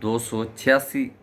286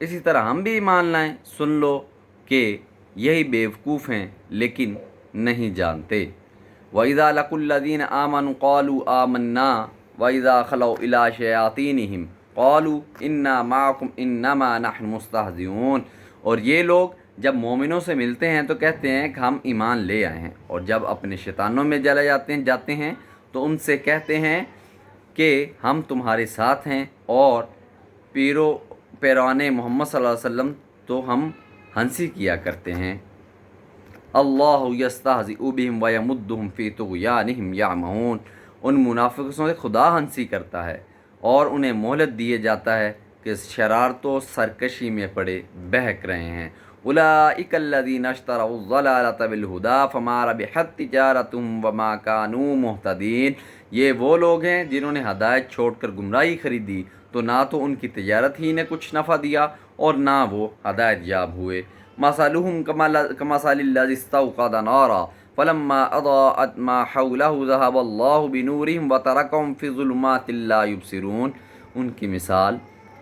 اسی طرح ہم بھی ایمان لائیں۔ سن لو کہ یہی بیوقوف ہیں لیکن نہیں جانتے۔ وَإِذَا لَقُوا الَّذِينَ آمَنُوا قَالُوا آمَنَّا وَإِذَا خَلَوْا إِلَىٰ شَيَاطِينِهِمْ قَالُوا إِنَّا مَعَكُمْ إِنَّمَا نَحْنُ مُسْتَهْزِئُونَ۔ اور یہ لوگ جب مومنوں سے ملتے ہیں تو کہتے ہیں کہ ہم ایمان لے آئے ہیں، اور جب اپنے شیطانوں میں جاتے ہیں تو ان سے کہتے ہیں کہ ہم تمہارے ساتھ ہیں، اور پیروان محمد صلی اللہ علیہ وسلم تو ہم ہنسی کیا کرتے ہیں۔ اللہ یستہزئ بہم ویمدہم فی طغیانہم یعمہون۔ ان منافقوں سے خدا ہنسی کرتا ہے اور انہیں مہلت دیے جاتا ہے کہ شرارت و سرکشی میں پڑے بہک رہے ہیں۔ اولئک الذین اشتروا الضلالۃ بالہدی فما ربحت تجارتہم وما کانوا مہتدین۔ یہ وہ لوگ ہیں جنہوں نے ہدایت چھوڑ کر گمراہی خریدی، تو نہ تو ان کی تجارت ہی نے کچھ نفع دیا اور نہ وہ ہدایت یاب ہوئے۔ مثلہم کمثل الذی استوقد نارا فلما اضاءت ما حولہ ذہب اللہ بنورہم وترکہم فی ظلمات لا یبصرون۔ ان کی مثال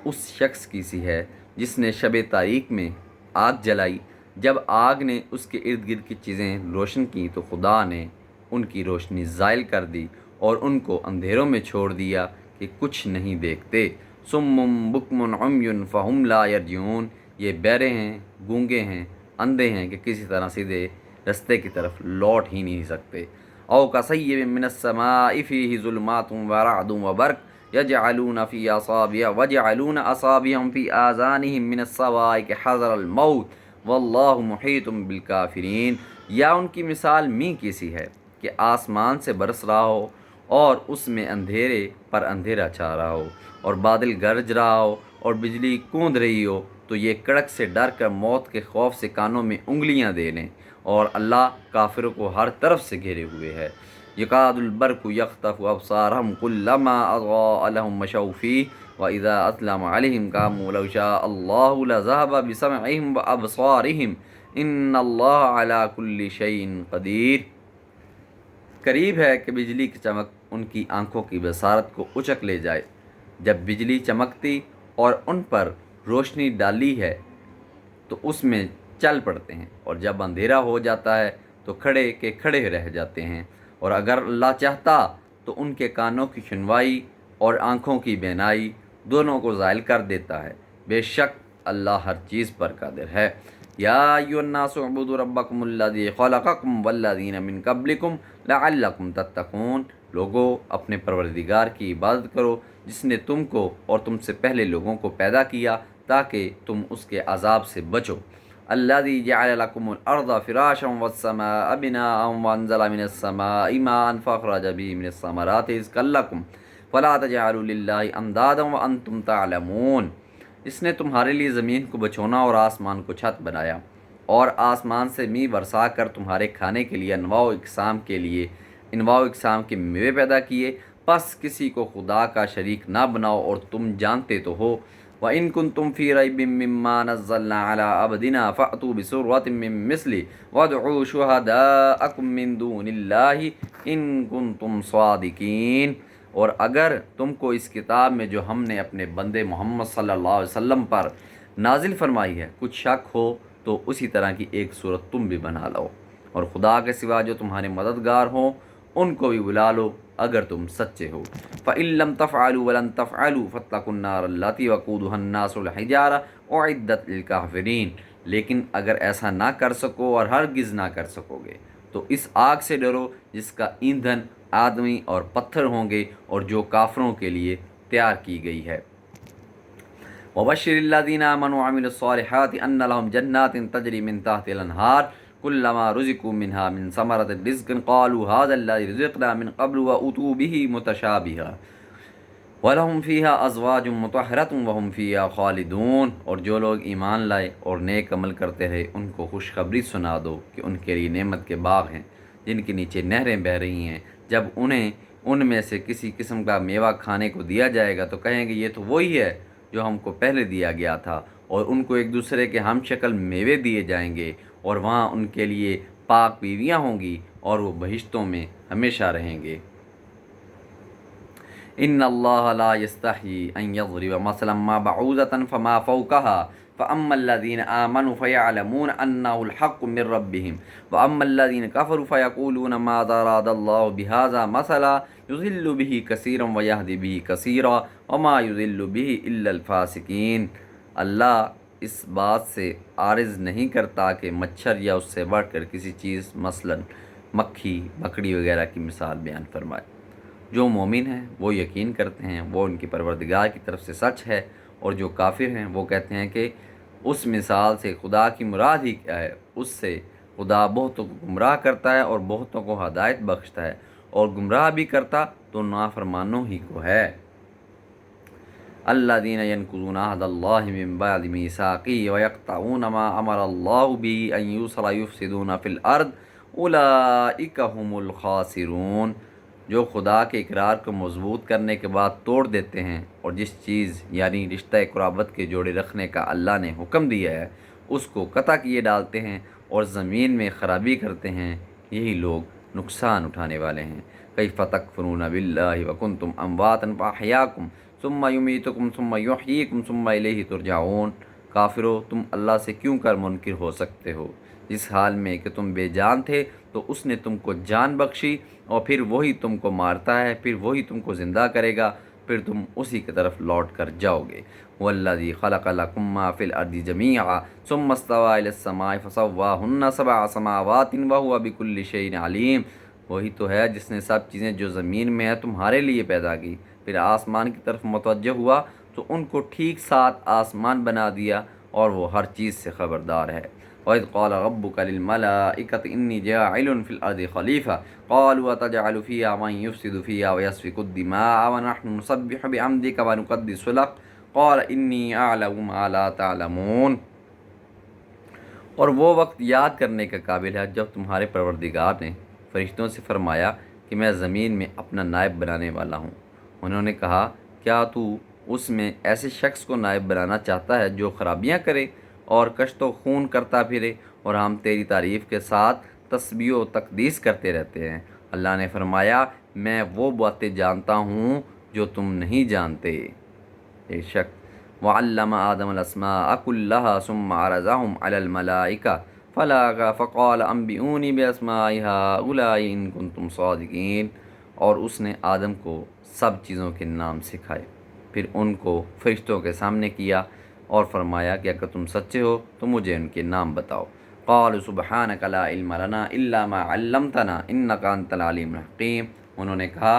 اس شخص کی سی ہے جس نے شب تاریک میں آگ جلائی، جب آگ نے اس کے ارد گرد کی چیزیں روشن کیں تو خدا نے ان کی روشنی زائل کر دی اور ان کو اندھیروں میں چھوڑ دیا کہ کچھ نہیں دیکھتے۔ صم بکم عمی فہم لا یرجعون۔ یہ بہرے ہیں، گونگے ہیں، اندھے ہیں کہ کسی طرح سیدھے رستے کی طرف لوٹ ہی نہیں سکتے۔ او کصیب من السماء فیہ ظلمات ورعد وبرق یجعلون فی اصابعہم فی آذانہم من الصواعق حذر الموت واللہ محیط بالکافرین۔ یا ان کی مثال می کی سی ہے کہ آسمان سے برس رہا ہو اور اس میں اندھیرے پر اندھیرا چھا رہا ہو اور بادل گرج رہا ہو اور بجلی کوند رہی ہو، تو یہ کڑک سے ڈر کر موت کے خوف سے کانوں میں انگلیاں دے لیں، اور اللہ کافروں کو ہر طرف سے گھیرے ہوئے ہے۔ یکاد البرق یخطف ابصارہم کلما اضاء لہم مشوا فیہ واذا اظلم علیہم قاموا لو شاء اللہ لذہب بسمعہم وابصارہم ان اللہ علی کل شیء قدیر۔ قریب ہے کہ بجلی کی چمک ان کی آنکھوں کی بصارت کو اچک لے جائے۔ جب بجلی چمکتی اور ان پر روشنی ڈالی ہے تو اس میں چل پڑتے ہیں، اور جب اندھیرا ہو جاتا ہے تو کھڑے کے کھڑے رہ جاتے ہیں، اور اگر اللہ چاہتا تو ان کے کانوں کی سنوائی اور آنکھوں کی بینائی دونوں کو زائل کر دیتا ہے۔ بے شک اللہ ہر چیز پر قادر ہے۔ یا ایھا الناس اعبدوا ربکم الذی خلقکم والذین من قبلکم لعلکم تتقون۔ لوگو اپنے پروردگار کی عبادت کرو جس نے تم کو اور تم سے پہلے لوگوں کو پیدا کیا تاکہ تم اس کے عذاب سے بچو۔ الذی جعل لکم الارض فراشا والسماء بناء وانزل من السماء ماء فاخرج به من الثمرات رزقا لکم فلا تجعلوا للہ اندادا وانتم تعلمون۔ اس نے تمہارے لیے زمین کو بچھونا اور آسمان کو چھت بنایا، اور آسمان سے می برسا کر تمہارے کھانے کے لیے انواع و اقسام کے میوے پیدا کیے، پس کسی کو خدا کا شریک نہ بناؤ، اور تم جانتے تو ہو۔ وَإِن كُنتُمْ فِي رَيْبٍ مِّمَّا نَزَّلْنَا عَلَىٰ عَبْدِنَا فَأْتُوا بِسُورَةٍ مِّن مِّثْلِهِ وَادْعُوا شُهَدَاءَكُم مِّن دُونِ اللَّهِ إِن كُنتُمْ صَادِقِينَ۔ اور اگر تم کو اس کتاب میں جو ہم نے اپنے بندے محمد صلی اللہ علیہ وسلم پر نازل فرمائی ہے کچھ شک ہو تو اسی طرح کی ایک صورت تم بھی بنا لو، اور خدا کے سوا جو تمہارے مددگار ہوں ان کو بھی بلا لو اگر تم سچے ہو۔ فَإِن لَّمْ تَفْعَلُوا وَلَن تَفْعَلُوا فَاتَّقُوا النَّارَ الَّتِي وَقُودُهَا النَّاسُ وَالْحِجَارَةُ أُعِدَّتْ لِلْكَافِرِينَ۔ لیکن اگر ایسا نہ کر سکو اور ہرگز نہ کر سکو گے تو اس آگ سے ڈرو جس کا ایندھن آدمی اور پتھر ہوں گے اور جو کافروں کے لیے تیار کی گئی ہے۔ وَبَشِّرِ الَّذِينَ آمَنُوا وَعَمِلُوا الصَّالِحَاتِ أَنَّ لَهُمْ جَنَّاتٍ تَجْرِي مِن تَحْتِهَا الْأَنْهَارُ كُلَّمَا رُزِقُوا مِنْهَا مِن ثَمَرَةٍ رِزْقًا قَالُوا هَٰذَا الَّذِي رُزِقْنَا مِن قَبْلُ وَأُوتُوا بِهِ مُتَشَابِهًا وَلَهُمْ فِيهَا أَزْوَاجٌ مُّطَهَّرَةٌ وَهُمْ فِيهَا خَالِدُونَ۔ اور جو لوگ ایمان لائے اور نیک عمل کرتے رہے ان کو خوشخبری سنا دو کہ ان کے لیے نعمت کے باغ ہیں جن کے نیچے نہریں بہہ رہی ہیں۔ جب انہیں ان میں سے کسی قسم کا میوہ کھانے کو دیا جائے گا تو کہیں گے یہ تو وہی ہے جو ہم کو پہلے دیا گیا تھا، اور ان کو ایک دوسرے کے ہم شکل میوے دیے جائیں گے، اور وہاں ان کے لیے پاک بیویاں ہوں گی اور وہ بہشتوں میں ہمیشہ رہیں گے۔ ان اللہ لا یستحیی ان یضرب مثلا ما بعوضۃ فما فوقها فَأَمَّا الَّذِينَ آمَنُوا فَيَعْلَمُونَ أَنَّهُ الْحَقُّ مِنْ رَبِّهِمْ وَأَمَّا الَّذِينَ كَفَرُوا فَيَقُولُونَ مَاذَا أَرَادَ اللَّهُ بِهَذَا مَثَلًا يُضِلُّ بِهِ كَثِيرًا وَيَهْدِي بِهِ كَثِيرًا وَمَا يُضِلُّ بِهِ إِلَّا الْفَاسِقِينَ۔ اللہ اس بات سے عارض نہیں کرتا کہ مچھر یا اس سے بڑھ کر کسی چیز مثلا مکھی مکڑی وغیرہ کی مثال بیان فرمائے۔ جو مومن ہیں وہ یقین کرتے ہیں وہ ان کی پروردگار کی طرف سے سچ ہے، اور جو کافر ہیں وہ کہتے ہیں کہ اس مثال سے خدا کی مراد ہی کیا ہے۔ اس سے خدا بہتوں کو گمراہ کرتا ہے اور بہتوں کو ہدایت بخشتا ہے، اور گمراہ بھی کرتا تو نافرمانوں ہی کو ہے۔ الذین ینقضون عہد اللہ من بعد میثاقہ ویقطعون ما امر اللہ بہ ان یوصل ویفسدون فی الارض اولئک ھم الخاسرون۔ جو خدا کے اقرار کو مضبوط کرنے کے بعد توڑ دیتے ہیں، اور جس چیز یعنی رشتہ قرابت کے جوڑے رکھنے کا اللہ نے حکم دیا ہے اس کو قطع کیے ڈالتے ہیں اور زمین میں خرابی کرتے ہیں، یہی لوگ نقصان اٹھانے والے ہیں۔ کیف تکفرون باللہ وکنتم امواتا فاحیاکم ثم یمیتکم ثم یحییکم ثم الیہ ترجعون۔ کافرو، تم اللہ سے کیوں کر منکر ہو سکتے ہو، جس حال میں کہ تم بے جان تھے تو اس نے تم کو جان بخشی، اور پھر وہی تم کو مارتا ہے، پھر وہی تم کو زندہ کرے گا، پھر تم اسی کی طرف لوٹ کر جاؤ گے۔ والذی خلق لکم ما فی الارض جمیعا ثم استوی الی السماء فسواہن سبع سماوات وہو بکل شیء علیم۔ وہی تو ہے جس نے سب چیزیں جو زمین میں ہیں تمہارے لیے پیدا کی، پھر آسمان کی طرف متوجہ ہوا تو ان کو ٹھیک ساتھ آسمان بنا دیا، اور وہ ہر چیز سے خبردار ہے۔ وَإِذْ قَالَ رَبُّكَ لِلْمَلَائِكَةِ إِنِّي جَاعِلٌ فِي الْأَرْضِ خَلِيفَةً قَالُوا أَتَجْعَلُ فِيهَا مَن يُفْسِدُ فِيهَا وَيَسْفِكُ الدِّمَاءَ وَنَحْنُ نُسَبِّحُ بِحَمْدِكَ وَنُقَدِّسُ لَكَ قَالَ إِنِّي أَعْلَمُ مَا لَا تَعْلَمُونَ۔ اور وہ وقت یاد کرنے کا قابل ہے جب تمہارے پروردگار نے فرشتوں سے فرمایا کہ میں زمین میں اپنا نائب بنانے والا ہوں۔ انہوں نے کہا، کیا تو اس میں ایسے شخص کو نائب بنانا چاہتا ہے جو خرابیاں کرے اور کشت و خون کرتا پھرے، اور ہم تیری تعریف کے ساتھ تسبیح و تقدیس کرتے رہتے ہیں۔ اللہ نے فرمایا، میں وہ باتیں جانتا ہوں جو تم نہیں جانتے۔ بے شک وعلم آدم الاسماء كلها ثم عرضهم على الملائكة فقال انبئوني باسماء هؤلاء ان كنتم صادقين۔ اور اس نے آدم کو سب چیزوں کے نام سکھائے، پھر ان کو فرشتوں کے سامنے کیا اور فرمایا کہ اگر تم سچے ہو تو مجھے ان کے نام بتاؤ۔ قالوا سبحانك لا علم لنا الا ما علمتنا انك انت العليم الحكيم۔ انہوں نے کہا،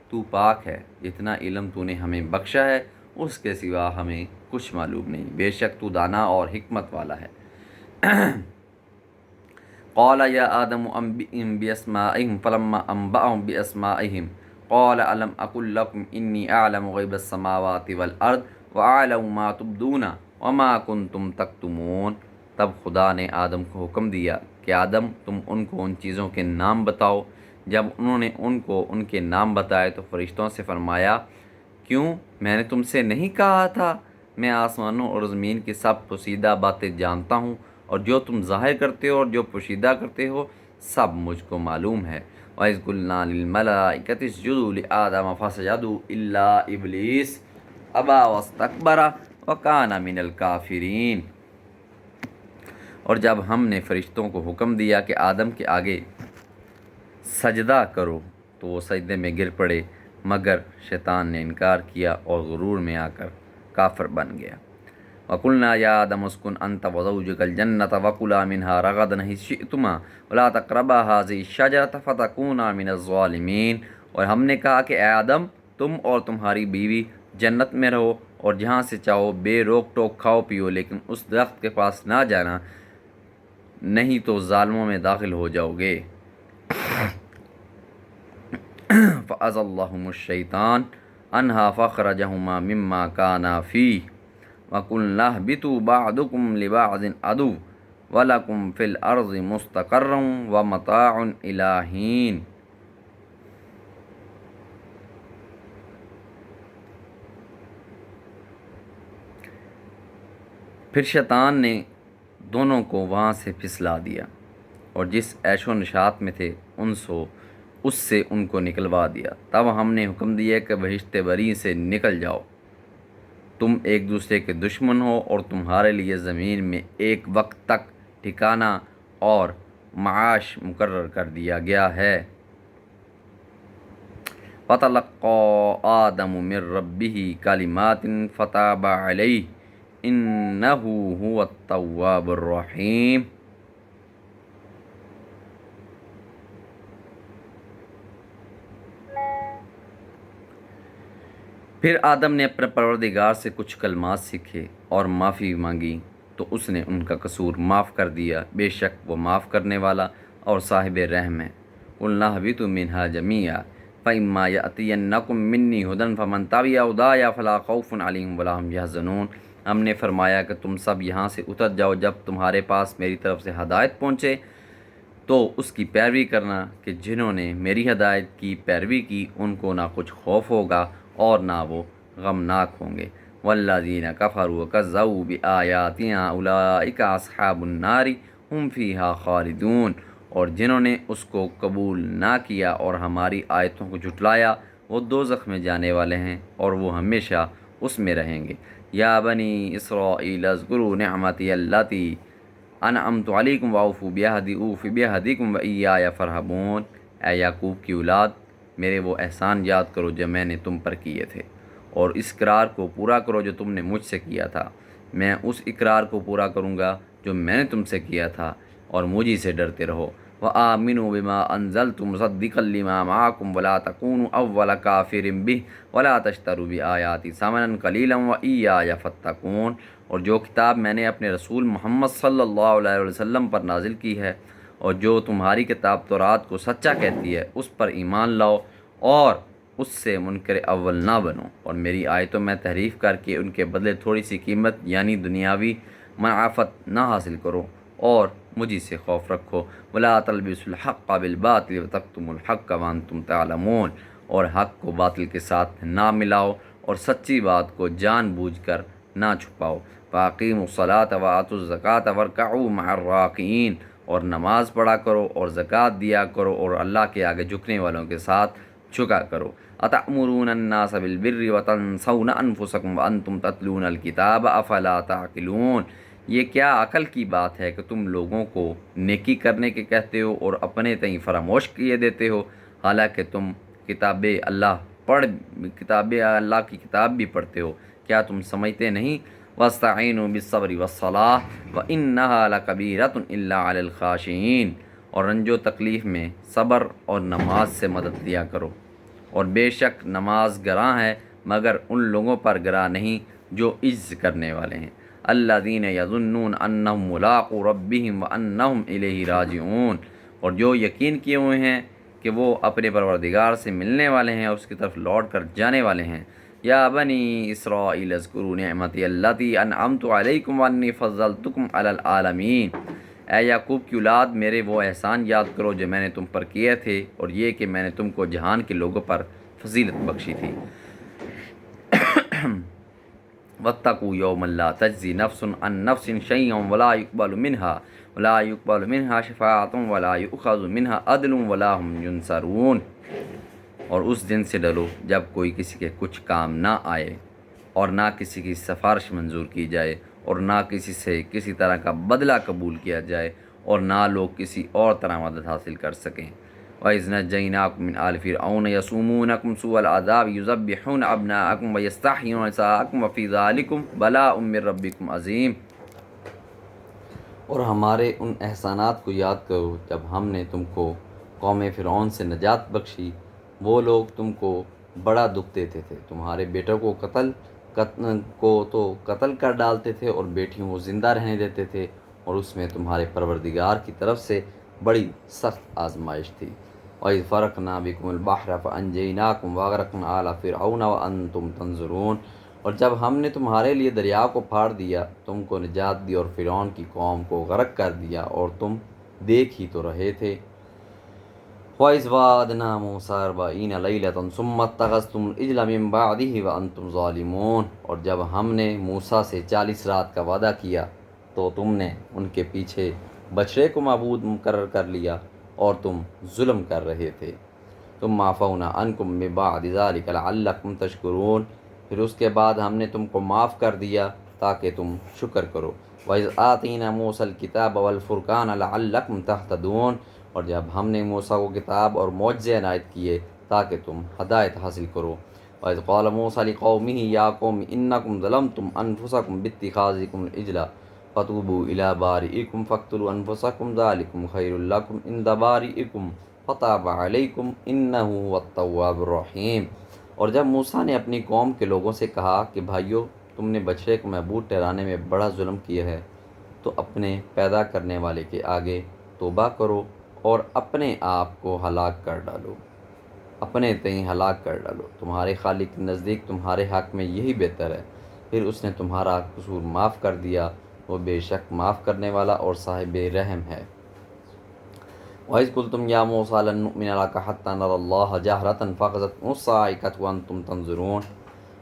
تو پاک ہے، جتنا علم تو نے ہمیں بخشا ہے اس کے سوا ہمیں کچھ معلوم نہیں، بے شک تو دانا اور حکمت والا ہے۔ قال یا آدم انبئهم باسمائهم فلما انبأهم باسمائهم قال الم اقل لكم انی اعلم غیب السماوات والارض واعلم ما تبدون وما کنتم تکتمون۔ تب خدا نے آدم کو حکم دیا کہ آدم، تم ان کو ان چیزوں کے نام بتاؤ۔ جب انہوں نے ان کو ان کے نام بتائے تو فرشتوں سے فرمایا، کیوں میں نے تم سے نہیں کہا تھا میں آسمانوں اور زمین کی سب پوشیدہ باتیں جانتا ہوں، اور جو تم ظاہر کرتے ہو اور جو پوشیدہ کرتے ہو سب مجھ کو معلوم ہے۔ وَإِذْ قُلْنَا لِلْمَلَائِكَةِ اسْجُدُوا لِآدَمَ فَسَجَدُوا إِلَّا إِبْلِيسَ أَبَىٰ وَاسْتَكْبَرَ وَكَانَ مِنَ الْكَافِرِينَ۔ اور جب ہم نے فرشتوں کو حکم دیا کہ آدم کے آگے سجدہ کرو تو وہ سجدے میں گر پڑے، مگر شیطان نے انکار کیا اور غرور میں آ کر کافر بن گیا۔ وَقُلْنَا يَا آدَمُ اسْكُنْ أَنْتَ وَزَوْجُكَ الْجَنَّةَ وَكُلَا مِنْهَا رَغَدًا حَيْثُ شِئْتُمَا وَلَا تَقْرَبَا هَٰذِهِ الشَّجَرَةَ فَتَكُونَا مِنَ الظَّالِمِينَ۔ اور ہم نے کہا کہ اے آدم، تم اور تمہاری بیوی جنت میں رہو اور جہاں سے چاہو بے روک ٹوک کھاؤ پیو، لیکن اس درخت کے پاس نہ جانا، نہیں تو ظالموں میں داخل ہو جاؤ گے۔ فَأَزَلَّهُمُ الشَّيْطَانُ عَنْهَا فَأَخْرَجَهُمَا مِمَّا كَانَا فِيهِ وَقُلْنَا اهْبِطُوا بَعْضُكُمْ لِبَعْضٍ عَدُوٌّ وَلَكُمْ فِي الْأَرْضِ مُسْتَقَرٌّ وَمَتَاعٌ إِلَىٰ حِينٍ۔ پھر شیطان نے دونوں کو وہاں سے پھسلا دیا اور جس عیش و نشاط میں تھے اس سے ان کو نکلوا دیا۔ تب ہم نے حکم دیا کہ بہشت بری سے نکل جاؤ۔ تم ایک دوسرے کے دشمن ہو اور تمہارے لیے زمین میں ایک وقت تک ٹھکانہ اور معاش مقرر کر دیا گیا ہے۔ فَتَلَقَّىٰ آدَمُ مِن رَّبِّهِ كَلِمَاتٍ فَتَابَ عَلَيْهِ إِنَّهُ هُوَ التَّوَّابُ الرَّحِيمُ۔ پھر آدم نے اپنے پروردگار سے کچھ کلمات سیکھے اور معافی مانگی تو اس نے ان کا قصور معاف کر دیا، بے شک وہ معاف کرنے والا اور صاحب رحم ہے۔ قُلْنَا اهْبِطُوا مِنْهَا جَمِيعًا فَإِمَّا يَأْتِيَنَّكُم مِّنِّي هُدًى فَمَن تَبِعَ هُدَايَ فَلَا خَوْفٌ عَلَيْهِمْ وَلَا هُمْ يَحْزَنُونَ۔ ہم نے فرمایا کہ تم سب یہاں سے اتر جاؤ، جب تمہارے پاس میری طرف سے ہدایت پہنچے تو اس کی پیروی کرنا کہ جنہوں نے میری ہدایت کی پیروی کی ان کو نہ کچھ خوف ہوگا اور نہ وہ غمناک ہوں گے۔ والذین کفروا وکذبوا بآیاتنا اولئک اصحاب النار ہم فیہا خالدون۔ اور جنہوں نے اس کو قبول نہ کیا اور ہماری آیتوں کو جھٹلایا وہ دوزخ میں جانے والے ہیں اور وہ ہمیشہ اس میں رہیں گے۔ یا بنی اسرائیل اذکروا نعمتی التی انعمت علیکم واوفوا بعہدی اوف بعہدکم وایای فارہبون۔ اے یعقوب کی اولاد، میرے وہ احسان یاد کرو جو میں نے تم پر کیے تھے، اور اس اقرار کو پورا کرو جو تم نے مجھ سے کیا تھا۔ میں اس اقرار کو پورا کروں گا جو میں نے تم سے کیا تھا، اور مجھ ہی سے ڈرتے رہو۔ وآمنوا بما انزلت مصدقا لما معکم ولا تکونوا اول کافر بہ ولا تشتروا بآیاتی ثمنا قلیلا وایای فاتقون۔ اور جو کتاب میں نے اپنے رسول محمد صلی اللہ علیہ وسلم پر نازل کی ہے اور جو تمہاری کتاب تورات کو سچا کہتی ہے، اس پر ایمان لاؤ اور اس سے منکر اول نہ بنو، اور میری آیتوں میں تحریف کر کے ان کے بدلے تھوڑی سی قیمت یعنی دنیاوی منافعت نہ حاصل کرو، اور مجھے سے خوف رکھو۔ ولا تلبسوا الحق بالباطل وتکتموا الحق وانتم تعلمون۔ اور حق کو باطل کے ساتھ نہ ملاؤ اور سچی بات کو جان بوجھ کر نہ چھپاؤ۔ فاقیموا الصلاۃ وآتوا الزکوٰۃ وارکعوا مع الراکعین۔ اور نماز پڑھا کرو اور زکوٰۃ دیا کرو اور اللہ کے آگے جھکنے والوں کے ساتھ جھکا کرو۔ اتأمرون الناس بالبر وتنسون انفسکم وانتم تتلون الکتاب افلا تعقلون۔ یہ کیا عقل کی بات ہے کہ تم لوگوں کو نیکی کرنے کے کہتے ہو اور اپنے تئیں فراموش کیے دیتے ہو، حالانکہ تم کتاب اللہ کی کتاب بھی پڑھتے ہو۔ کیا تم سمجھتے نہیں؟ وَاسْتَعِینُوا بِالصَّبْرِ وَالصَّلَاةِ وَإِنَّهَا لَكَبِیرَةٌ إِلَّا عَلَى الْخَاشِعِینَ۔ اور رنج و تکلیف میں صبر اور نماز سے مدد لیا کرو، اور بے شک نماز گراں ہے مگر ان لوگوں پر گراں نہیں جو عجز کرنے والے ہیں۔ الذین یظنون انہم ملاقو ربہم وانہم الیہ راجعون۔ اور جو یقین کیے ہوئے ہیں کہ وہ اپنے پروردگار سے ملنے والے ہیں اور اس کی طرف لوٹ کر جانے والے ہیں۔ یا بنی اسرائیل اذکروا نعمتی التی انعمت علیکم وانی فضلتکم علی العالمین۔ اے یعقوب کی اولاد، میرے وہ احسان یاد کرو جو میں نے تم پر کیے تھے، اور یہ کہ میں نے تم کو جہان کے لوگوں پر فضیلت بخشی تھی۔ واتقوا یوما لا تجزی نفس عن نفس شیئا ولا يقبل منها شفاعۃ ولا یؤخذ منها عدل ولا هم ینصرون۔ اور اس دن سے ڈرو جب کوئی کسی کے کچھ کام نہ آئے اور نہ کسی کی سفارش منظور کی جائے اور نہ کسی سے کسی طرح کا بدلہ قبول کیا جائے اور نہ لوگ کسی اور طرح مدد حاصل کر سکیں۔ وَإِذْ نَجَّيْنَاكُم مِّنْ آلِ فِرْعَوْنَ يَسُومُونَكُمْ سُوءَ الْعَذَابِ يُذَبِّحُونَ أَبْنَاءَكُمْ وَيَسْتَحْيُونَ نِسَاءَكُمْ وَفِي ذَلِكُمْ بَلَاءٌ مِّن رَّبِّكُمْ عَظِيمٌ۔ اور ہمارے ان احسانات کو یاد کرو جب ہم نے تم کو قوم فرعون سے نجات بخشی۔ وہ لوگ تم کو بڑا دکھ دیتے تھے، تمہارے بیٹوں کو قتل کر ڈالتے تھے اور بیٹیوں کو زندہ رہنے دیتے تھے، اور اس میں تمہارے پروردگار کی طرف سے بڑی سخت آزمائش تھی۔ وَإِذْ فَرَقْنَا بِكُمُ الْبَحْرَ فَأَنجَيْنَاكُمْ وَأَغْرَقْنَا آلَ فِرْعَوْنَ وَأَنْتُمْ تَنظُرُونَ۔ اور جب ہم نے تمہارے لیے دریا کو پھاڑ دیا، تم کو نجات دی اور فرعون کی قوم کو غرق کر دیا اور تم دیکھ ہی تو رہے تھے۔ وَإِذْ وَعَدْنَا مُوسَىٰ 40 لَيْلَةً ثُمَّ اتَّخَذْتُمُ الْعِجْلَ مِن بَعْدِهِ وَأَنْتُمْ ظَالِمُونَ۔ اور جب ہم نے موسیٰ سے 40 رات کا وعدہ کیا تو تم نے ان کے پیچھے بچڑے کو معبود مقرر کر لیا اور تم ظلم کر رہے تھے۔ ثُمَّ عَفَوْنَا عَنْكُم مِّن بَعْدِ ذَلِكَ لَعَلَّكُمْ تَشْكُرُونَ۔ پھر اس کے بعد ہم نے تم کو معاف کر دیا تاکہ تم شکر کرو۔ وَإِذْ آتَيْنَا مُوسَى الْكِتَابَ وَالْفُرْقَانَ لَعَلَّكُمْ تَهْتَدُونَ، اور جب ہم نے موسیٰ کو کتاب اور معجزے عنایت کیے تاکہ تم ہدایت حاصل کرو۔ وَإِذْ قَالَ مُوسَىٰ لِقَوْمِهِ يَا قَوْمِ إِنَّكُمْ ظَلَمْتُمْ أَنفُسَكُمْ بِاتِّخَاذِكُمُ الْعِجْلَ فَتُوبُوا إِلَىٰ بَارِئِكُمْ فَاقْتُلُوا أَنفُسَكُمْ ذَٰلِكُمْ خَيْرٌ لَّكُمْ عِندَ بَارِئِكُمْ فَتَابَ عَلَيْكُمْ إِنَّهُ هُوَ التَّوَّابُ الرَّحِيمُ۔ اور جب موسیٰ نے اپنی قوم کے لوگوں سے کہا کہ بھائیو، تم نے بچڑے کو معبود ٹھہرانے میں بڑا ظلم کیا ہے، تو اپنے پیدا کرنے والے کے آگے توبہ کرو اور اپنے آپ کو ہلاک کر ڈالو، اپنے تئیں ہلاک کر ڈالو، تمہارے خالق کے نزدیک تمہارے حق میں یہی بہتر ہے۔ پھر اس نے تمہارا قصور معاف کر دیا، وہ بے شک معاف کرنے والا اور صاحب رحم ہے۔ وَإِذْ قُلْتُمْ يَا مُوسَىٰ لَن نُّؤْمِنَ لَكَ حَتَّىٰ نَرَى اللَّهَ جَهْرَةً فَأَخَذَتْكُمُ الصَّاعِقَةُ وَأَنتُمْ تَنظُرُونَ،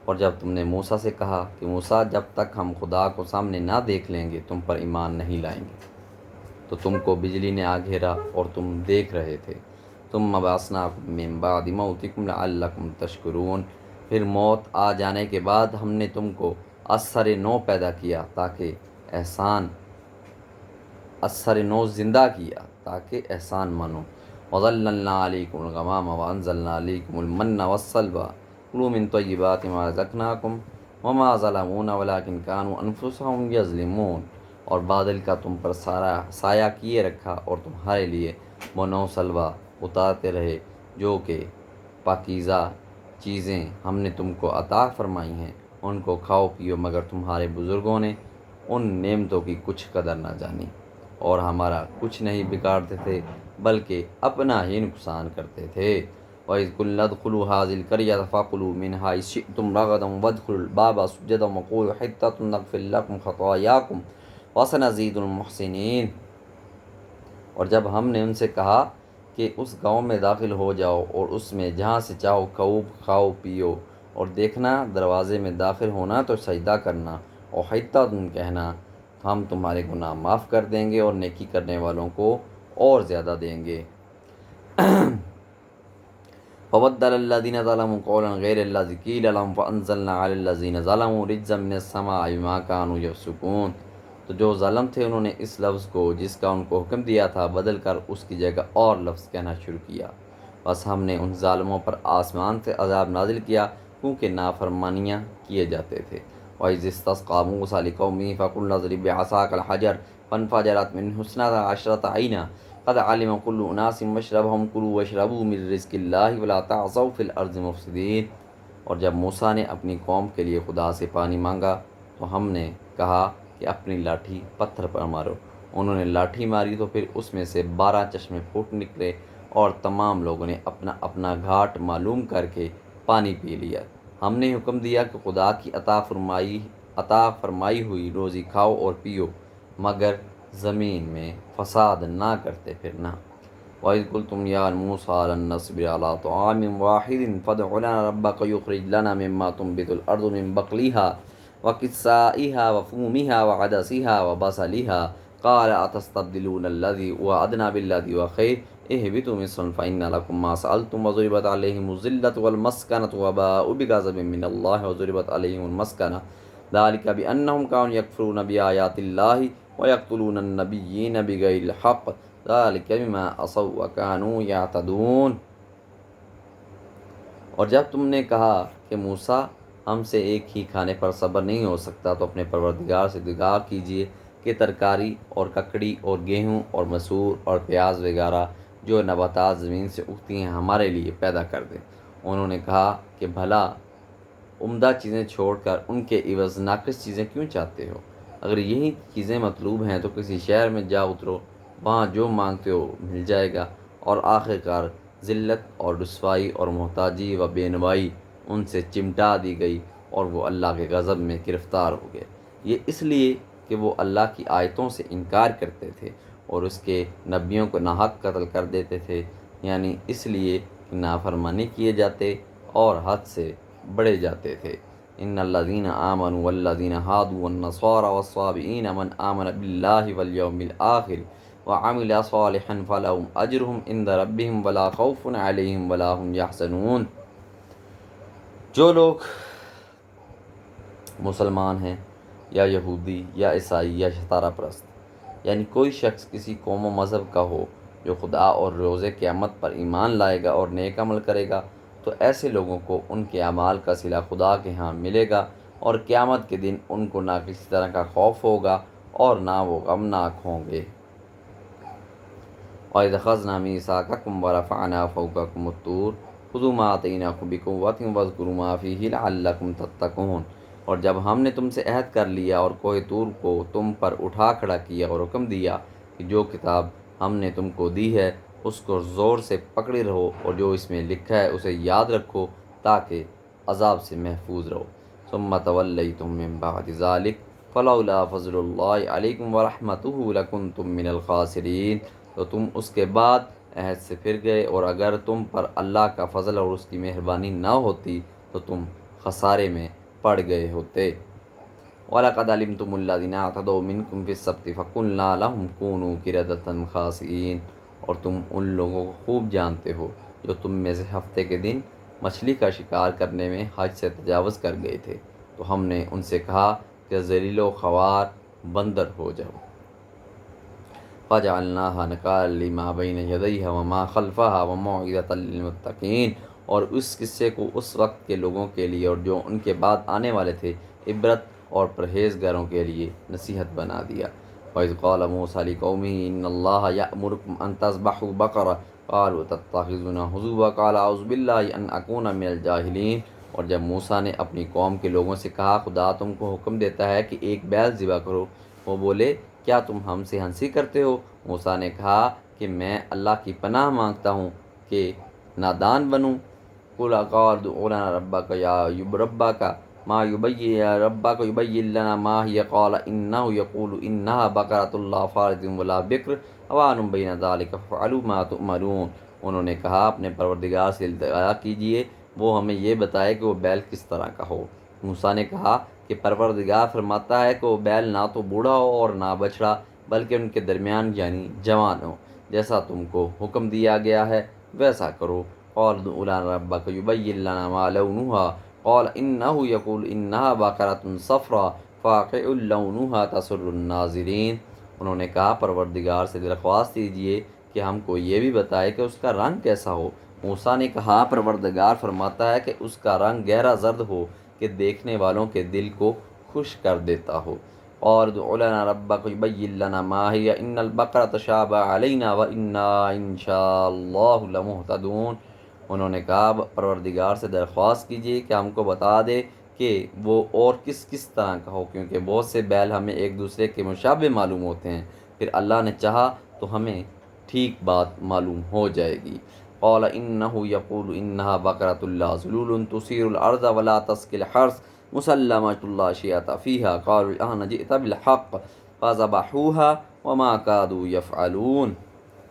اور جب تم نے موسیٰ سے کہا کہ موسیٰ، جب تک ہم خدا کو سامنے نہ دیکھ لیں گے تم پر ایمان نہیں لائیں گے، تو تم کو بجلی نے آ گھیرا اور تم دیکھ رہے تھے۔ ثُمَّ بَعَثْنَاكُم مِّن بَعْدِ مَوْتِكُمْ لَعَلَّكُمْ تَشْكُرُونَ، پھر موت آ جانے کے بعد ہم نے تم کو از سر نو پیدا کیا تاکہ احسان مانو۔ وَظَلَّلْنَا عَلَيْكُمُ الْغَمَامَ وَأَنزَلْنَا عَلَيْكُمُ الْمَنَّ وَالسَّلْوَىٰ كُلُوا مِن طَيِّبَاتِ مَا رَزَقْنَاكُمْ وَمَا ظَلَمُونَا وَلَٰكِن كَانُوا أَنفُسَهُمْ يَظْلِمُونَ، اور بادل کا تم پر سایہ کیے رکھا اور تمہارے لیے من و سلوہ اتارتے رہے، جو کہ پاکیزہ چیزیں ہم نے تم کو عطا فرمائی ہیں، ان کو کھاؤ پیو، مگر تمہارے بزرگوں نے ان نعمتوں کی کچھ قدر نہ جانی اور ہمارا کچھ نہیں بگاڑتے تھے بلکہ اپنا ہی نقصان کرتے تھے۔ وَإِذْ قُلْنَا ادْخُلُوا هَٰذِهِ الْقَرْيَةَ فَكُلُوا مِنْهَا حَيْثُ شِئْتُمْ رَغَدًا وَادْخُلُوا الْبَابَ سُجَّدًا وَقُولُوا حِطَّةٌ نَغْفِرْ لَكُمْ خَطَايَاكُمْ وَسَنَزِيدُ الْمُحْسِنِينَ، اور جب ہم نے ان سے کہا کہ اس گاؤں میں داخل ہو جاؤ اور اس میں جہاں سے چاہو کھاؤ پیو، اور دیکھنا دروازے میں داخل ہونا تو سجدہ کرنا اور حِطَّةٌ کہنا، ہم تمہارے گناہ معاف کر دیں گے اور نیکی کرنے والوں کو اور زیادہ دیں گے۔ فَبَدَّلَ الَّذِينَ ظَلَمُوا قَوْلًا غَيْرَ الَّذِي قِيلَ لَهُمْ فَأَنزَلْنَا عَلَى الَّذِينَ ظَلَمُوا رِجْزًا مِّنَ السَّمَاءِ بِمَا كَانُوا يَفْسُقُونَ، تو جو ظالم تھے انہوں نے اس لفظ کو جس کا ان کو حکم دیا تھا بدل کر اس کی جگہ اور لفظ کہنا شروع کیا، بس ہم نے ان ظالموں پر آسمان سے عذاب نازل کیا کیونکہ نافرمانیاں کیے جاتے تھے۔ وَإِذِ اسْتَسْقَىٰ مُوسَىٰ لِقَوْمِهِ فَقُلْنَا اضْرِب بِّعَصَاكَ الْحَجَرَ فَانفَجَرَتْ مِنْهُ اثْنَتَا عَشْرَةَ عَيْنًا قَدْ عَلِمَ كُلُّ أُنَاسٍ مَّشْرَبَهُمْ كُلُوا وَاشْرَبُوا مِن رِّزْقِ اللَّهِ وَلَا تَعْثَوْا فِي الْأَرْضِ مُفْسِدِينَ، اور جب موسیٰ نے اپنی قوم کے لیے خدا سے پانی مانگا تو ہم نے کہا کہ اپنی لاٹھی پتھر پر مارو، انہوں نے لاٹھی ماری تو پھر اس میں سے 12 چشمے پھوٹ نکلے اور تمام لوگوں نے اپنا اپنا گھاٹ معلوم کر کے پانی پی لیا۔ ہم نے حکم دیا کہ خدا کی عطا فرمائی ہوئی روزی کھاؤ اور پیو، مگر زمین میں فساد نہ کرتے پھرنا۔ وَإِذْ قُلْتُمْ يَا مُوسَىٰ لَن نَّصْبِرَ عَلَىٰ طَعَامٍ وَاحِدٍ فَادْعُ لَنَا رَبَّكَ يُخْرِجْ لَنَا مِمَّا تُنبِتُ الْأَرْضُ مِن بَقْلِهَا وَقِثَّائِهَا وَفُومِهَا وَعَدَسِهَا وَبَصَلِهَا قَالَ أَتَسْتَبْدِلُونَ الَّذِي هُوَ أَدْنَىٰ بِالَّذِي هُوَ خَيْرٌ اهْبِطُوا مِصْرًا فَإِنَّ لَكُم مَّا سَأَلْتُمْ وَضُرِبَتْ عَلَيْهِمُ الذِّلَّةُ وَالْمَسْكَنَةُ وَبَاءُوا بِغَضَبٍ مِّنَ اللَّهِ وَضُرِبَتْ عَلَيْهِمُ الْمَسْكَنَةُ ذَٰلِكَ بِأَنَّهُمْ كَانُوا يَكْفُرُونَ بِآيَاتِ اللَّهِ وَيَقْتُلُونَ النَّبِيِّينَ بِغَيْرِ الْحَقِّ ذَٰلِكَ بِمَا عَصَوا وَّكَانُوا يَعْتَدُونَ۔ اور جب تم نے کہا کہ موسیٰ، ہم سے ایک ہی کھانے پر صبر نہیں ہو سکتا، تو اپنے پروردگار سے دعا کیجیے کہ ترکاری اور ککڑی اور گیہوں اور مسور اور پیاز وغیرہ جو نباتات زمین سے اگتی ہیں ہمارے لیے پیدا کر دے۔ انہوں نے کہا کہ بھلا عمدہ چیزیں چھوڑ کر ان کے عوض ناقص چیزیں کیوں چاہتے ہو؟ اگر یہی چیزیں مطلوب ہیں تو کسی شہر میں جا اترو، وہاں جو مانگتے ہو مل جائے گا۔ اور آخر کار ذلت اور رسوائی اور محتاجی و بے نوائی ان سے چمٹا دی گئی اور وہ اللہ کے غضب میں گرفتار ہو گئے، یہ اس لیے کہ وہ اللہ کی آیتوں سے انکار کرتے تھے اور اس کے نبیوں کو ناحق قتل کر دیتے تھے، یعنی اس لیے کہ نافرمانی کیے جاتے اور حد سے بڑھے جاتے تھے۔ ان الذین آمنوا والذین ہادوا والنصارى والصابئین من آمن باللہ والیوم الآخر وعمل صالحا فلہم اجرہم عند ربہم ولا خوف علیہم ولا هم یحزنون، جو لوگ مسلمان ہیں یا یہودی یا عیسائی یا ستارہ پرست، یعنی کوئی شخص کسی قوم و مذہب کا ہو جو خدا اور روز قیامت پر ایمان لائے گا اور نیک عمل کرے گا، تو ایسے لوگوں کو ان کے اعمال کا صلہ خدا کے ہاں ملے گا، اور قیامت کے دن ان کو نہ کسی طرح کا خوف ہوگا اور نہ وہ غمناک ہوں گے۔ وَإِذْ أَخَذْنَا مِيثَاقَكُمْ وَرَفَعْنَا فَوْقَكُمُ الطُّورَ خُذُوا مَا آتَيْنَاكُمْ بِقُوَّةٍ وَاذْكُرُوا مَا فِيهِ لَعَلَّكُمْ تَتَّقُونَ۔ اور جب ہم نے تم سے عہد کر لیا اور کوہ طور کو تم پر اٹھا کھڑا کیا اور حکم دیا کہ جو کتاب ہم نے تم کو دی ہے اس کو زور سے پکڑے رہو، اور جو اس میں لکھا ہے اسے یاد رکھو تاکہ عذاب سے محفوظ رہو۔ ثُمَّ تَوَلَّيْتُم مِّن بَعْدِ ذَلِكَ فَلَوْلَا فَضْلُ اللَّهِ عَلَيْكُمْ وَرَحْمَتُهُ لَكُنتُم مِّنَ الْخَاسِرِينَ۔ تو تم اس کے بعد عہد سے پھر گئے، اور اگر تم پر اللہ کا فضل اور اس کی مہربانی نہ ہوتی تو تم خسارے میں پڑ گئے ہوتے۔ وَلَقَدْ عَلِمْتُمُ الَّذِينَ اعْتَدَوْا مِنْكُمْ فِي السَّبْتِ فَقُلْنَا لَهُمْ كُونُوا قِرَدَةً خَاسِئِينَ۔ اور تم ان لوگوں کو خوب جانتے ہو جو تم میں سے ہفتے کے دن مچھلی کا شکار کرنے میں حد سے تجاوز کر گئے تھے، تو ہم نے ان سے کہا کہ ذلیل و خوار بندر ہو جاؤ۔ فَجَعَلْنَاهَا نَكَالًا لِمَا بَيْنَ يَدَيْهَا وَمَا خَلْفَهَا وَمَوْعِظَةً لِّلْمُتَّقِينَ۔ اور اس قصے کو اس وقت کے لوگوں کے لیے اور جو ان کے بعد آنے والے تھے عبرت اور پرہیزگاروں کے لیے نصیحت بنا دیا۔ وَإِذْ قَالَ مُوسَىٰ لِقَوْمِهِ إِنَّ اللَّهَ يَأْمُرُكُمْ أَن تَذْبَحُوا بَقَرَةً قَالُوا أَتَتَّخِذُنَا هُزُوًا قَالَ أَعُوذُ بِاللَّهِ أَنْ أَكُونَ مِنَ الْجَاهِلِينَ۔ اور جب موسیٰ نے اپنی قوم کے لوگوں سے کہا خدا تم کو حکم دیتا ہے کہ ایک بیل ذبح کرو، وہ بولے کیا تم ہم سے ہنسی کرتے ہو؟ موسیٰ نے کہا کہ میں اللہ کی پناہ مانگتا ہوں کہ نادان بنوں۔ قُلْ قَالُوا لَنَا رَبَّكَ مَا يُبَيِّن لَنَا مَا هِيَ قَالَ إِنَّهُ يَقُولُ إِنَّهَا بَقَرَةٌ لَّا فَارِضٌ وَلَا بِكْرٌ عَوَانٌ بَيْنَ ذَلِكَ فَافْعَلُوا مَا تُؤْمَرُونَ۔ انہوں نے کہا اپنے پروردگار سے التجا کیجیے وہ ہمیں یہ بتائے کہ وہ بیل کس طرح کا ہو۔ موسیٰ نے کہا کہ پروردگار فرماتا ہے کہ وہ بیل نہ تو بوڑھا ہو اور نہ بچڑا، بلکہ ان کے درمیان یعنی جوان ہو، جیسا تم کو حکم دیا گیا ہے ویسا کرو۔ قَالُوا ادْعُ لَنَا رَبَّكَ يُبَيِّن لَنَا مَا لَوْنُهَا قَالَ إِنَّهُ يَقُولُ إِنَّهَا بَقَرَةٌ صَفْرَاءُ فَاقِعٌ لَوْنُهَا تَسُرُّ النَّاظِرِينَ۔ انہوں نے کہا پروردگار سے درخواست کیجیے کہ ہم کو یہ بھی بتائے کہ اس کا رنگ کیسا ہو۔ موسیٰ نے کہا پروردگار فرماتا ہے کہ اس کا رنگ گہرا زرد ہو کہ دیکھنے والوں کے دل کو خوش کر دیتا ہو۔ اور ادْعُ لَنَا رَبَّكَ يُبَيِّن لَنَا مَا هِيَ إِنَّ الْبَقَرَةَ تَشَابَهَ عَلَيْنَا وَإِنَّا إِن شَاءَ اللَّهُ لَمُهْتَدُونَ۔ انہوں نے کہا پروردگار سے درخواست کیجیے کہ ہم کو بتا دے کہ وہ اور کس کس طرح کا ہو، کیونکہ بہت سے بیل ہمیں ایک دوسرے کے مشابہ معلوم ہوتے ہیں، پھر اللہ نے چاہا تو ہمیں ٹھیک بات معلوم ہو جائے گی۔ قَالَ إِنَّهُ يَقُولُ إِنَّهَا بَقَرَةٌ لَّا ذُلُولٌ تُثِيرُ الْأَرْضَ وَلَا تَسْقِي الْحَرْثَ مُسَلَّمَةٌ لَّا شِيَةَ فِيهَا قَالُوا الْآنَ جِئْتَ بِالْحَقِّ فَذَبَحُوهَا وَمَا كَادُوا يَفْعَلُونَ۔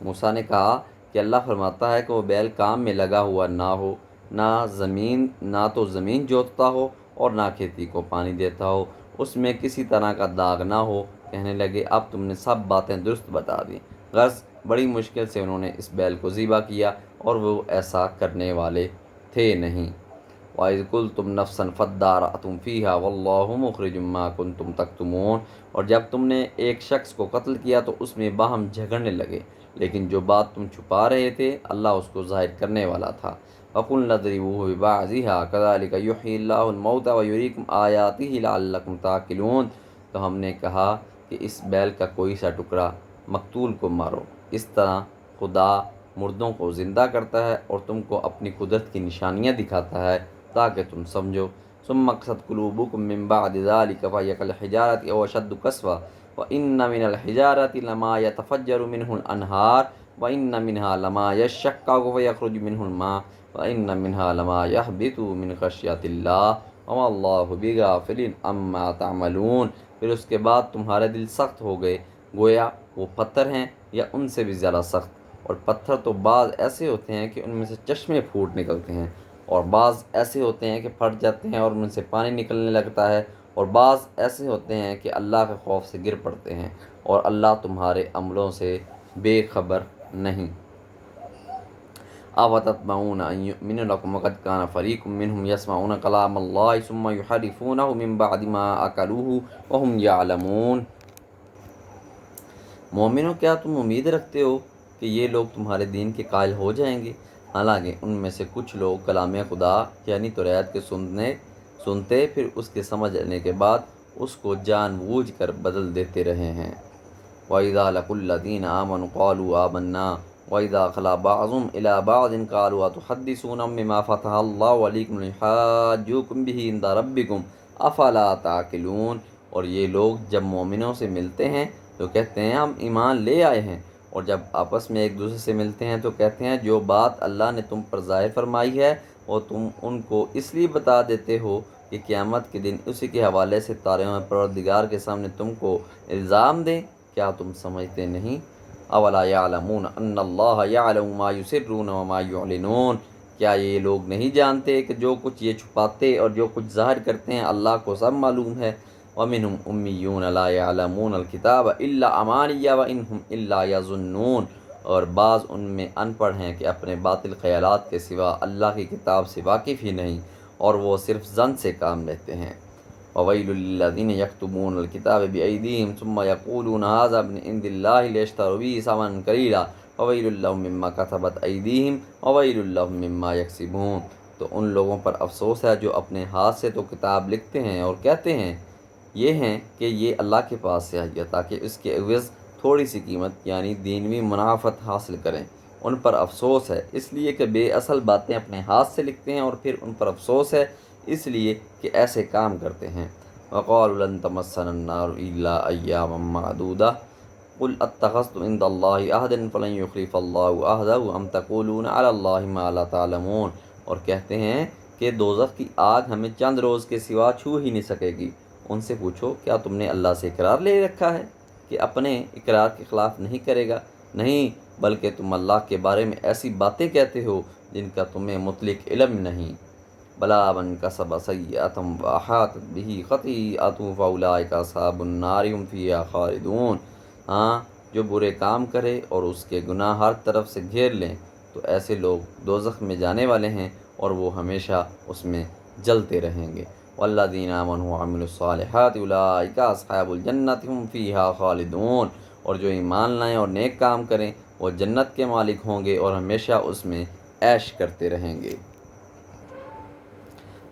موسیٰ نے کہا کہ اللہ فرماتا ہے کہ وہ بیل کام میں لگا ہوا نہ ہو، نہ تو زمین جوتتا ہو اور نہ کھیتی کو پانی دیتا ہو، اس میں کسی طرح کا داغ نہ ہو۔ کہنے لگے اب تم نے سب باتیں درست بتا دیں۔ غرض بڑی مشکل سے انہوں نے اس بیل کو ذبح کیا اور وہ ایسا کرنے والے تھے نہیں۔ وَإِذْ قُلْتُمْ نَفْسًا فَادَّارَأْتُمْ فِيهَا وَاللَّهُ مُخْرِجٌ مَّا كُنتُمْ تَكْتُمُونَ۔ اور جب تم نے ایک شخص کو قتل کیا تو اس میں باہم جھگڑنے لگے، لیکن جو بات تم چھپا رہے تھے اللہ اس کو ظاہر کرنے والا تھا۔ وَقُلْنَا اضْرِبُوهُ بِبَعْضِهَا كَذَٰلِكَ يُحْيِي اللَّهُ الْمَوْتَىٰ وَيُرِيكُمْ آيَاتِهِ لَعَلَّكُمْ تَعْقِلُونَ۔ تو ہم نے کہا کہ اس بیل کا کوئی سا ٹکڑا مقتول کو مارو، اس طرح خدا مردوں کو زندہ کرتا ہے اور تم کو اپنی قدرت کی نشانیاں دکھاتا ہے تاکہ تم سمجھو۔ ثُمَّ قَسَتْ قُلُوبُكُم مِّن بَعْدِ ذَٰلِكَ فَهِيَ كَالْحِجَارَةِ أَوْ أَشَدُّ قَسْوَةً وَإِنَّ مِنَ الْحِجَارَةِ لَمَا يَتَفَجَّرُ مِنْهُ الْأَنْهَارُ وَإِنَّ مِنْهَا لَمَا يَشَّقَّقُ فَيَخْرُجُ مِنْهُ الْمَاءُ وَإِنَّ مِنْهَا لَمَا يَهْبِطُ مِنْ خَشْيَةِ اللَّهِ وَمَا اللَّهُ بِغَافِلٍ عَمَّا تَعْمَلُونَ۔ پھر اس کے بعد تمہارے دل سخت ہو گئے گویا وہ پتھر ہیں یا ان سے بھی زیادہ سخت، اور پتھر تو بعض ایسے ہوتے ہیں کہ ان میں سے چشمے پھوٹ نکلتے ہیں، اور بعض ایسے ہوتے ہیں کہ پھٹ جاتے ہیں اور ان سے پانی نکلنے لگتا ہے، اور بعض ایسے ہوتے ہیں کہ اللہ کے خوف سے گر پڑتے ہیں، اور اللہ تمہارے عملوں سے بے خبر نہیں۔ افتطمعون ان یؤمنوا لکم وقد کان فریق منہم یسمعون کلام اللہ ثم یحرفونہ من بعد ما عقلوہ وہم یعلمون۔ مومنوں کیا تم امید رکھتے ہو کہ یہ لوگ تمہارے دین کے قائل ہو جائیں گے؟ حالانکہ ان میں سے کچھ لوگ کلام خدا یعنی توریت کے سنتے پھر اس کے سمجھ لینے کے بعد اس کو جان بوجھ کر بدل دیتے رہے ہیں۔ وَإِذَا لَقُوا الَّذِينَ آمَنُوا قَالُوا آمَنَّا وَإِذَا خَلَا بَعْضُهُمْ إِلَىٰ بَعْضٍ قَالُوا أَتُحَدِّثُونَهُم بِمَا فَتَحَ اللَّهُ عَلَيْكُمْ لِيُحَاجُّوكُم بِهِ عِندَ رَبِّكُمْ أَفَلَا تَعْقِلُونَ۔ اور یہ لوگ جب مومنوں سے ملتے ہیں تو کہتے ہیں ہم ایمان لے آئے ہیں، اور جب آپس میں ایک دوسرے سے ملتے ہیں تو کہتے ہیں جو بات اللہ نے تم پر ظاہر فرمائی ہے اور تم ان کو اس لیے بتا دیتے ہو کہ قیامت کے دن اسی کے حوالے سے تارے ہوئے پروردگار کے سامنے تم کو الزام دیں۔ کیا تم سمجھتے نہیں؟ اولا یعلمون ان اللہ یعلم ما یسرون وما یعلنون۔ کیا یہ لوگ نہیں جانتے کہ جو کچھ یہ چھپاتے اور جو کچھ ظاہر کرتے ہیں اللہ کو سب معلوم ہے؟ ومنہم امیون لا یعلمون الکتاب الا امانیہ وان ہم الا یظنون۔ اور بعض ان میں ان پڑھ ہیں کہ اپنے باطل خیالات کے سوا اللہ کی کتاب سے واقف ہی نہیں، اور وہ صرف ظن سے کام لیتے ہیں۔ وَوَيْلٌ لِّلَّذِينَ يَكْتُبُونَ الْكِتَابَ بِأَيْدِيهِمْ ثُمَّ يَقُولُونَ هَٰذَا مِنْ عِندِ اللَّهِ لِيَشْتَرُوا بِهِ ثَمَنًا قَلِيلًا فَوَيْلٌ لَّهُم مِّمَّا كَتَبَتْ أَيْدِيهِمْ وَوَيْلٌ لَّهُم مِّمَّا يَكْسِبُونَ۔ تو ان لوگوں پر افسوس ہے جو اپنے ہاتھ سے تو کتاب لکھتے ہیں اور کہتے ہیں یہ ہیں کہ یہ اللہ کے پاس سے آئی ہے تاکہ اس کے عوض تھوڑی سی قیمت یعنی دینوی منافعت حاصل کریں۔ ان پر افسوس ہے اس لیے کہ بے اصل باتیں اپنے ہاتھ سے لکھتے ہیں، اور پھر ان پر افسوس ہے اس لیے کہ ایسے کام کرتے ہیں۔ وَقَالُوا لَن تَمَسَّنَا النَّارُ إِلَّا أَيَّامًا مَّعْدُودَةً قُلْ أَتَّخَذْتُمْ عِندَ اللَّهِ عَهْدًا فَلَن يُخْلِفَ اللَّهُ عَهْدَهُ أَمْ تَقُولُونَ عَلَى اللَّهِ مَا لَا تَعْلَمُونَ۔ اور کہتے ہیں کہ دوزخ کی آگ ہمیں چند روز کے سوا چھو ہی نہیں سکے گی۔ ان سے پوچھو کیا تم نے اللہ سے اقرار لے رکھا ہے کہ اپنے اقرار کے خلاف نہیں کرے گا؟ نہیں، بلکہ تم اللہ کے بارے میں ایسی باتیں کہتے ہو جن کا تمہیں مطلق علم نہیں۔ بلا من کسب سیئۃ وأحاطت به خطیئته فأولئک اصحاب النار هم فیہا خالدون۔ ہاں، جو برے کام کرے اور اس کے گناہ ہر طرف سے گھیر لیں تو ایسے لوگ دوزخ میں جانے والے ہیں اور وہ ہمیشہ اس میں جلتے رہیں گے۔ والذین آمنوا وعملوا الصالحات اولئک اصحاب الجنۃ هم فیہا خالدون۔ اور جو ایمان لائیں اور نیک کام کریں وہ جنت کے مالک ہوں گے اور ہمیشہ اس میں عیش کرتے رہیں گے۔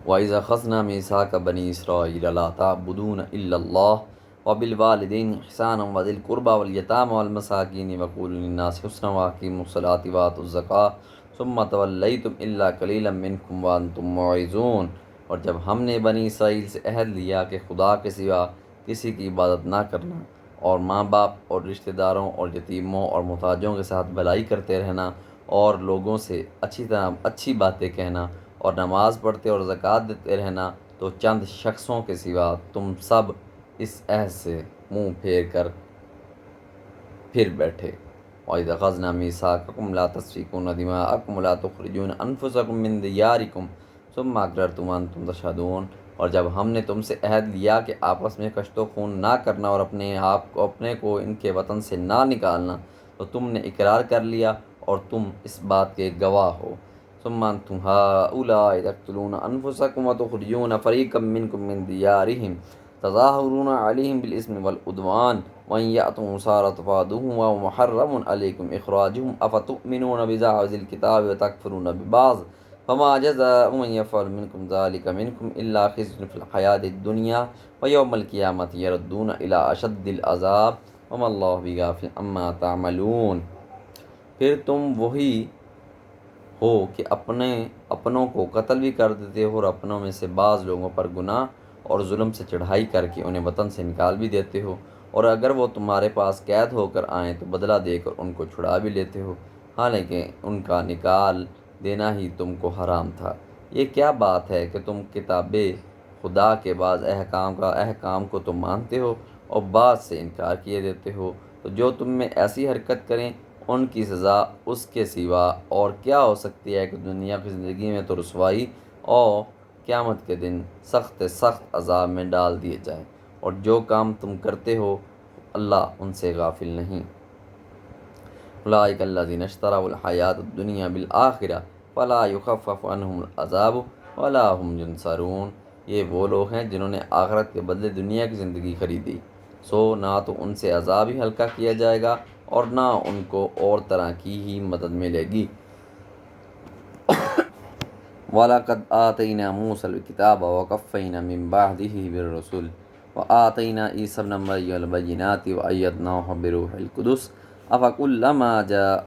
وَإِذَا أَخَذْنَا مِيثَاقَ بَنِي إِسْرَائِيلَ لَا تَعْبُدُونَ إِلَّا اللَّهَ وَبِالْوَالِدَيْنِ إِحْسَانًا وَذِي الْقُرْبَىٰ وَالْيَتَامَىٰ وَالْمَسَاكِينِ وَقُولُوا لِلنَّاسِ حُسْنًا وَأَقِيمُوا الصَّلَاةَ وَآتُوا الزَّكَاةَ ثُمَّ تَوَلَّيْتُمْ إِلَّا قَلِيلًا مِّنكُمْ وَأَنتُم مُّعْرِضُونَ۔ اور جب ہم نے بنی اسرائیل سے عہد لیا کہ خدا کے سوا کسی کی عبادت نہ کرنا، اور ماں باپ اور رشتہ داروں اور یتیموں اور محتاجوں کے ساتھ بھلائی کرتے رہنا، اور لوگوں سے اچھی باتیں کہنا، اور نماز پڑھتے اور زکوٰۃ دیتے رہنا، تو چند شخصوں کے سوا تم سب اس عہد سے منہ پھیر کر پھر بیٹھے۔ وَإِذْ أَخَذْنَا مِيثَاقَكُمْ لَا تَسْفِكُونَ دِمَاءَكُمْ وَلَا تُخْرِجُونَ أَنفُسَكُم مِّن دِيَارِكُمْ ثُمَّ أَقْرَرْتُمْ وَأَنتُمْ تَشْهَدُونَ۔ اور جب ہم نے تم سے عہد لیا کہ آپس میں کشت و خون نہ کرنا اور اپنے کو ان کے وطن سے نہ نکالنا، تو تم نے اقرار کر لیا اور تم اس بات کے گواہ ہو۔ ثُمَّ أَنتُمْ هَٰؤُلَاءِ تَقْتُلُونَ أَنفُسَكُمْ وَتُخْرِجُونَ فَرِيقًا مِّنكُم مِّن دِيَارِهِمْ تَظَاهَرُونَ عَلَيْهِم بِالْإِثْمِ وَالْعُدْوَانِ وَإِن يَأْتُوا أُسَارَىٰ تُفَادُوهُمْ وَهُوَ مُحَرَّمٌ عَلَيْكُمْ إِخْرَاجُهُمْ أَفَتُؤْمِنُونَ بِبَعْضِ الْكِتَابِ وَتَكْفُرُونَ بِبَعْضٍ فَمَا جَزَاءُ مَن يَفْعَلُ ذَٰلِكَ مِنكُمْ إِلَّا خِزْيٌ فِي الْحَيَاةِ الدُّنْيَا وَيَوْمَ الْقِيَامَةِ يَرَدُّونَ إِلَىٰ أَشَدِّ الْعَذَابِ وَمَا اللَّهُ بِغَافِلٍ عَمَّا تَعْمَلُونَ۔ پھر تم وہی ہو کہ اپنوں کو قتل بھی کر دیتے ہو اور اپنوں میں سے بعض لوگوں پر گناہ اور ظلم سے چڑھائی کر کے انہیں وطن سے نکال بھی دیتے ہو، اور اگر وہ تمہارے پاس قید ہو کر آئیں تو بدلہ دے کر ان کو چھڑا بھی لیتے ہو، حالانکہ ان کا نکال دینا ہی تم کو حرام تھا۔ یہ کیا بات ہے کہ تم کتاب خدا کے بعض احکام کو تم مانتے ہو اور بعض سے انکار کیے دیتے ہو؟ تو جو تم میں ایسی حرکت کریں ان کی سزا اس کے سوا اور کیا ہو سکتی ہے کہ دنیا کی زندگی میں تو رسوائی اور قیامت کے دن سخت سخت عذاب میں ڈال دیے جائیں، اور جو کام تم کرتے ہو اللہ ان سے غافل نہیں۔ اولئک الذین اشتروا الحیاۃ الدنیا بالآخرہ فلا یخفف عنہم العذاب ولا هم ینصرون۔ یہ وہ لوگ ہیں جنہوں نے آخرت کے بدلے دنیا کی زندگی خریدی، سو نہ تو ان سے عذاب ہی ہلکا کیا جائے گا اور نہ ان کو اور طرح کی ہی مدد ملے گی۔ وَلَقَدْ آتَيْنَا مُوسَى الْكِتَابَ وَقَفَّيْنَا مِن بَعْدِهِ بِالرُّسُلِ وَآتَيْنَا عِيسَى ابْنَ مَرْيَمَ الْبَيِّنَاتِ وَأَيَّدْنَاهُ بِرُوحِ الْقُدُسِ أَفَكُلَّمَا